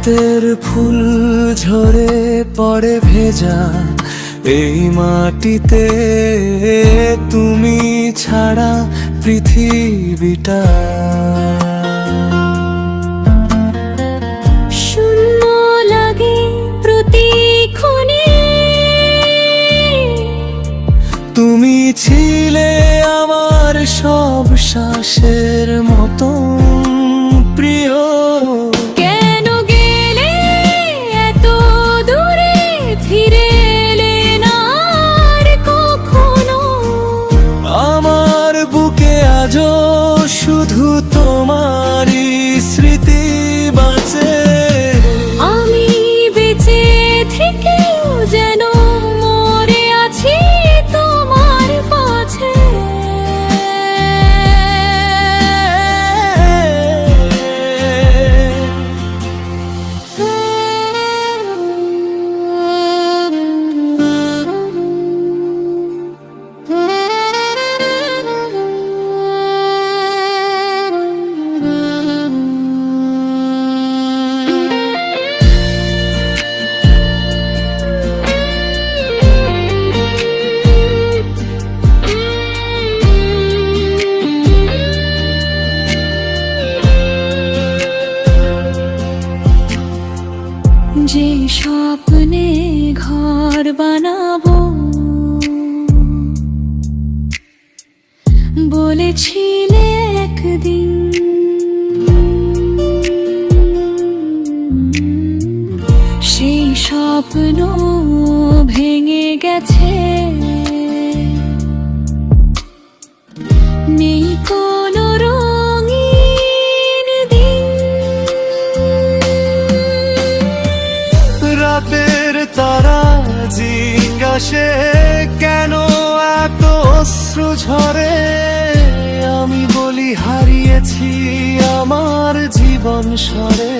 রাতের ফুল ঝরে পড়ে ভেজা এই মাটিতে, তুমি ছাড়া পৃথিবীটা শূন্য লাগে প্রতিক্ষণে। তুমি ছিলে আমার সব শ্বাসের মতো প্রিয়। কেন গেলে এত দূরে, ফিরে এলে না আর কখনো। আমার বুকে আজও শুধু তোমারই স্মৃতি বাঁচে। আমি বেঁচে থেকেও যেন মরে আছি তোমার পাছে। যে স্বপ্নে ঘর বানাবো বলেছিলে একদিন, সেই স্বপ্ন ভেঙে গেছে। নেই কোনো রঙিন দিন। রাতের তারা জিজ্ঞাসে কেন এত অশ্রু ঝরে, আমি বলি হারিয়েছি আমার জীবন স্বরে।